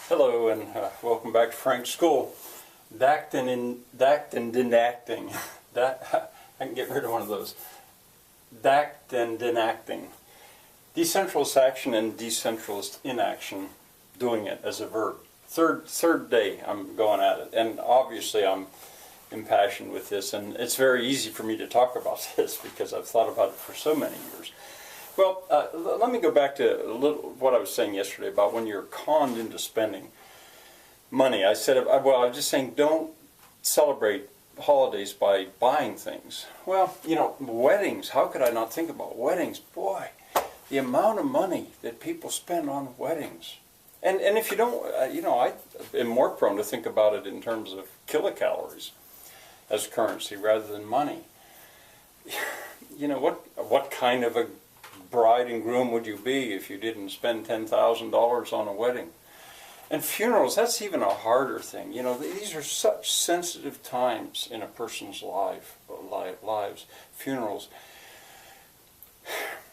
Hello and welcome back to Frank's School. Dactandinacting. I can get rid of one of those. Dactandinacting. Decentralist action and decentralist inaction. Doing it as a verb. Third day I'm going at it, and obviously I'm impassioned with this, and it's very easy for me to talk about this because I've thought about it for so many years. Well, let me go back to a little what I was saying yesterday about when you're conned into spending money. I said, well, I was just saying don't celebrate holidays by buying things. Well, you know, weddings, how could I not think about weddings? Boy, the amount of money that people spend on weddings. And if you don't, you know, I am more prone to think about it in terms of kilocalories as currency rather than money. You know, what kind of a bride and groom would you be if you didn't spend $10,000 on a wedding? And funerals, that's even a harder thing. You know, these are such sensitive times in a person's lives. Funerals,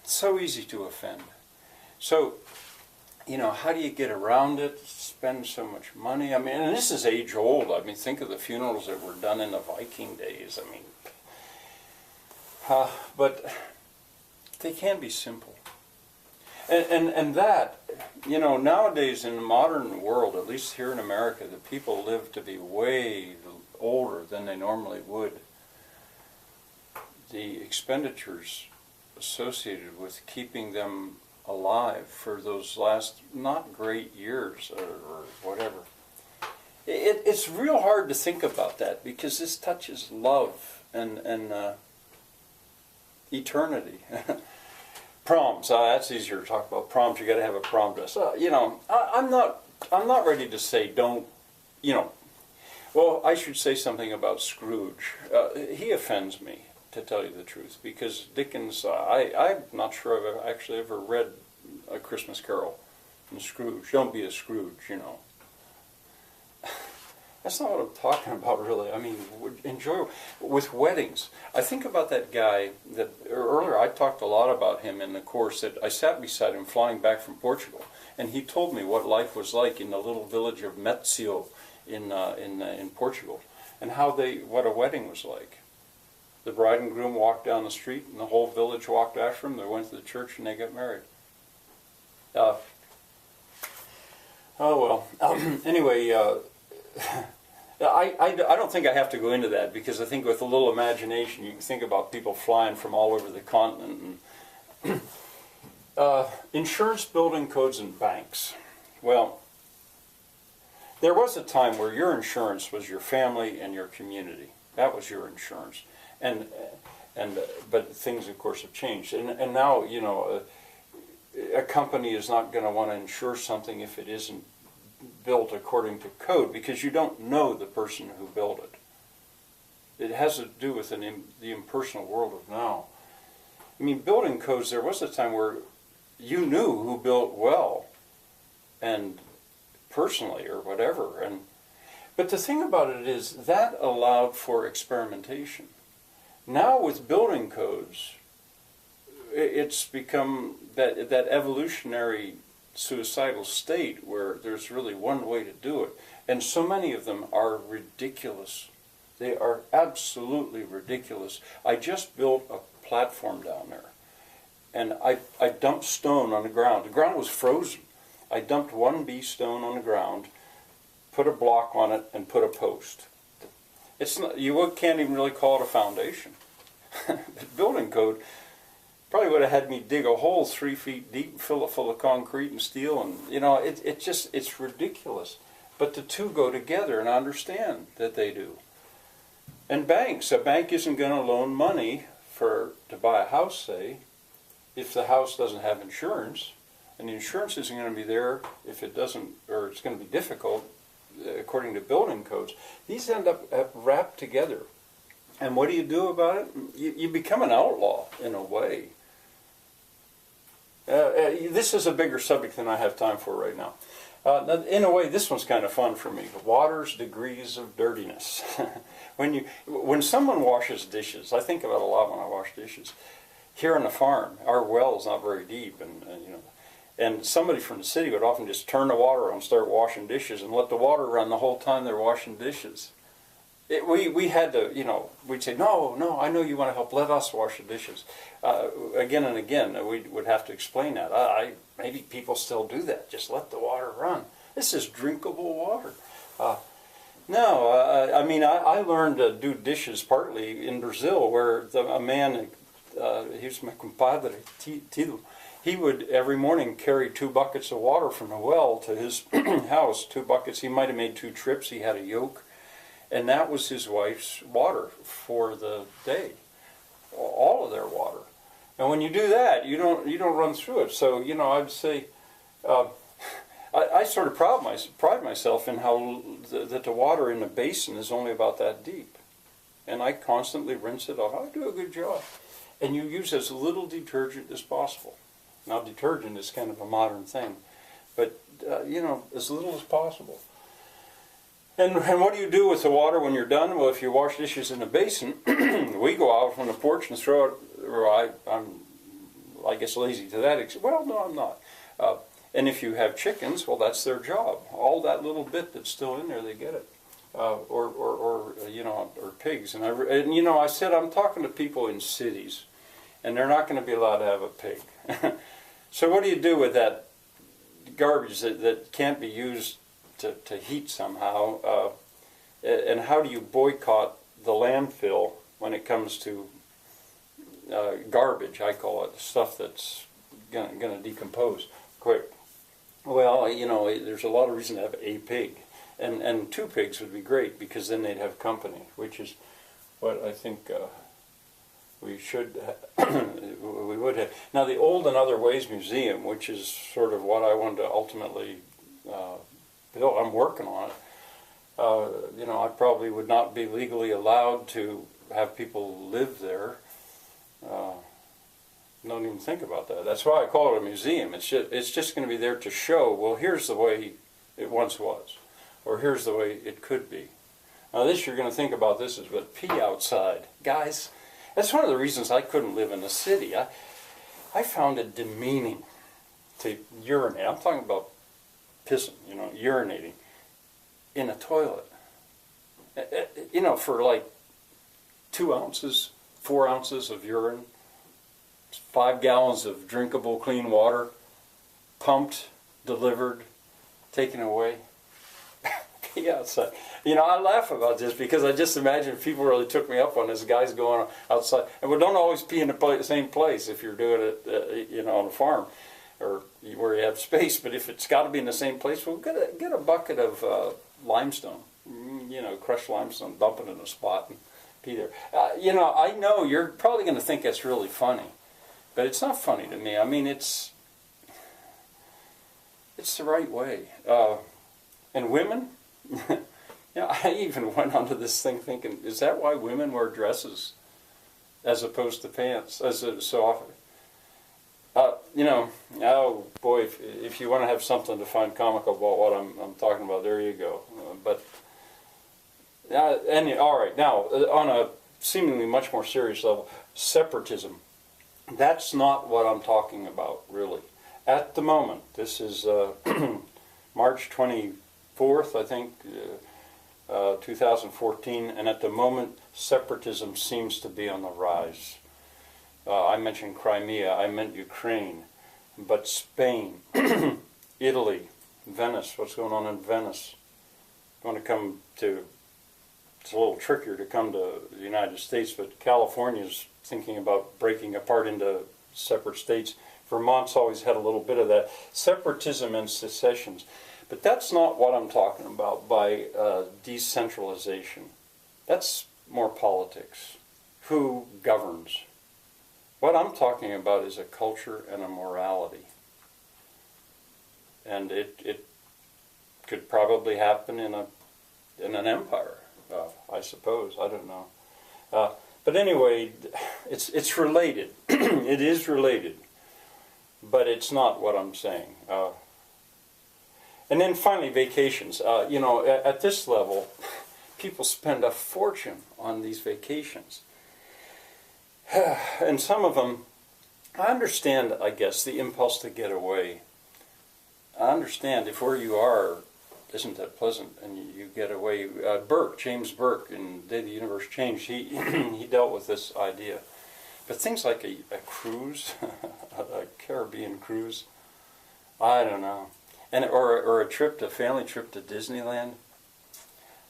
so easy to offend. So, you know, how do you get around it, spend so much money? I mean, and this is age old. I mean, think of the funerals that were done in the Viking days. I mean, but they can be simple. And that, you know, nowadays in the modern world, at least here in America, the people live to be way older than they normally would. The expenditures associated with keeping them alive for those last not great years or whatever. It's real hard to think about that because this touches love and eternity. Proms, that's easier to talk about. Proms, you got to have a prom dress. You know, I'm not ready to say don't. You know, well, I should say something about Scrooge. He offends me, to tell you the truth, because Dickens. I'm not sure I've actually ever read A Christmas Carol. And Scrooge, don't be a Scrooge. You know. That's not what I'm talking about, really. I mean, enjoy with weddings. I think about that guy that earlier I talked a lot about him in the course that I sat beside him flying back from Portugal, and he told me what life was like in the little village of Metzel in Portugal, and what a wedding was like. The bride and groom walked down the street, and the whole village walked after them. They went to the church, and they got married. Oh well. Anyway. I don't think I have to go into that because I think with a little imagination you can think about people flying from all over the continent. And insurance, building codes, and banks. Well, there was a time where your insurance was your family and your community. That was your insurance. But things, of course, have changed. And now, you know, a company is not going to want to insure something if it isn't built according to code, because you don't know the person who built it. It has to do with the impersonal world of now. I mean, building codes, there was a time where you knew who built well and personally or whatever. But the thing about it is that allowed for experimentation. Now with building codes, it's become that evolutionary suicidal state where there's really one way to do it, and so many of them are ridiculous. They are absolutely ridiculous. I just built a platform down there, and I dumped stone on the ground. The ground was frozen. I dumped 1B stone on the ground, put a block on it, and put a post. It's not, you can't even really call it a foundation. The building code probably would have had me dig a hole 3 feet deep, fill it full of concrete and steel, and you know, it's ridiculous. But the two go together, and I understand that they do. And banks, a bank isn't going to loan money to buy a house, say, if the house doesn't have insurance, and the insurance isn't going to be there if it doesn't, or it's going to be difficult according to building codes. These end up wrapped together. And what do you do about it? You become an outlaw in a way. This is a bigger subject than I have time for right now. In a way, this one's kind of fun for me. Water's degrees of dirtiness. When someone washes dishes, I think about it a lot when I wash dishes. Here on the farm, our well is not very deep, and you know, And somebody from the city would often just turn the water on, start washing dishes, and let the water run the whole time they're washing dishes. We had to, we'd say, no, I know you want to help, let us wash the dishes. Again and again, we would have to explain that. Maybe people still do that, just let the water run. This is drinkable water. No, I learned to do dishes partly in Brazil, where a man, he was my compadre, Tito. He would every morning carry 2 buckets of water from the well to his house, 2 buckets. He might have made 2 trips. He had a yoke. And that was his wife's water for the day, all of their water. And when you do that, you don't run through it. So I'd say I sort of pride myself in how that the water in the basin is only about that deep, and I constantly rinse it off. I do a good job, and you use as little detergent as possible. Now, detergent is kind of a modern thing, but as little as possible. And what do you do with the water when you're done? Well, if you wash dishes in a basin, we go out on the porch and throw it. Or I'm, I guess, lazy to that extent. Well, no, I'm not. And if you have chickens, well, that's their job. All that little bit that's still in there, they get it. Or pigs. And I said I'm talking to people in cities, and they're not going to be allowed to have a pig. So what do you do with that garbage that can't be used to heat somehow, and how do you boycott the landfill when it comes to garbage, I call it, stuff that's going to decompose quick? Well, there's a lot of reason to have a pig, and 2 pigs would be great, because then they'd have company, which is what I think we should we would have. Now, the Old and Other Ways Museum, which is sort of what I wanted to ultimately build, I'm working on it. I probably would not be legally allowed to have people live there. Don't even think about that. That's why I call it a museum. It's just going to be there to show, well, here's the way it once was, or here's the way it could be. Now, this, you're going to think about this as, but pee outside. Guys, that's one of the reasons I couldn't live in the city. I found it demeaning to urinate. I'm talking about pissing, urinating in a toilet. For like 2 ounces, 4 ounces of urine, 5 gallons of drinkable clean water, pumped, delivered, taken away. Yeah, outside. I laugh about this because I just imagine if people really took me up on this, guys going outside. And we don't always pee in the same place if you're doing it, on a farm or where you have space. But if it's got to be in the same place, well, get a bucket of limestone, crushed limestone, dump it in a spot and pee there. I know you're probably going to think that's really funny, but it's not funny to me. I mean, it's the right way. And women, I even went onto this thing thinking, is that why women wear dresses as opposed to pants so often? Oh boy, if you want to have something to find comical about what I'm talking about, there you go. All right, now on a seemingly much more serious level, separatism. That's not what I'm talking about, really. At the moment, this is March 24th, I think, 2014, and at the moment, separatism seems to be on the rise. I mentioned Crimea, I meant Ukraine, but Spain, Italy, Venice, what's going on in Venice? It's a little trickier to come to the United States, but California's thinking about breaking apart into separate states. Vermont's always had a little bit of that. Separatism and secessions. But that's not what I'm talking about by decentralization. That's more politics. Who governs? What I'm talking about is a culture and a morality. And it could probably happen in an empire, I suppose. I don't know. But anyway, it's related. It is related. But it's not what I'm saying. And then finally, vacations. At this level, people spend a fortune on these vacations. And some of them, I understand, I guess, the impulse to get away. I understand if where you are isn't that pleasant and you get away. James Burke, in The Day the Universe Changed, he he dealt with this idea. But things like a cruise, a Caribbean cruise, I don't know, and or a family trip to Disneyland.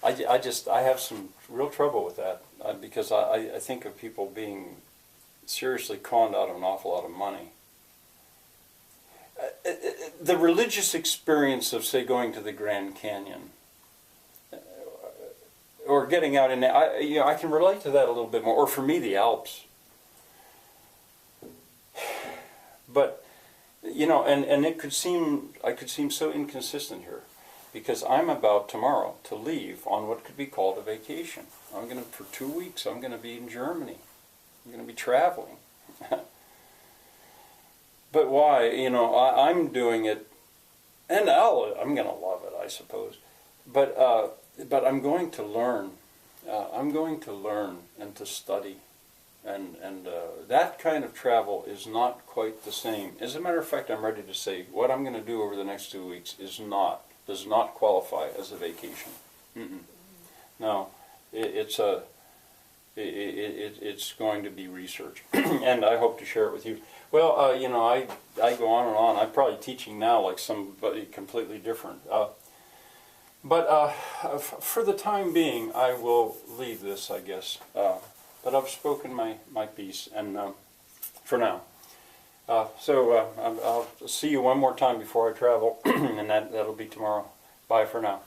I have some real trouble with that because I think of people being seriously conned out of an awful lot of money. The religious experience of, say, going to the Grand Canyon or getting out in there, I can relate to that a little bit more. Or for me, the Alps. But and it could seem I could seem so inconsistent here, because I'm about tomorrow to leave on what could be called a vacation. For 2 weeks. I'm going to be in Germany. I'm going to be traveling. But why? I'm doing it, and I'm going to love it, I suppose. But I'm going to learn. I'm going to learn and to study, and that kind of travel is not quite the same. As a matter of fact, I'm ready to say what I'm going to do over the next 2 weeks does not qualify as a vacation. No, it's going to be research, and I hope to share it with you. Well, I go on and on. I'm probably teaching now like somebody completely different. But for the time being, I will leave this, I guess. But I've spoken my piece, and for now. So I'll see you one more time before I travel, and that'll be tomorrow. Bye for now.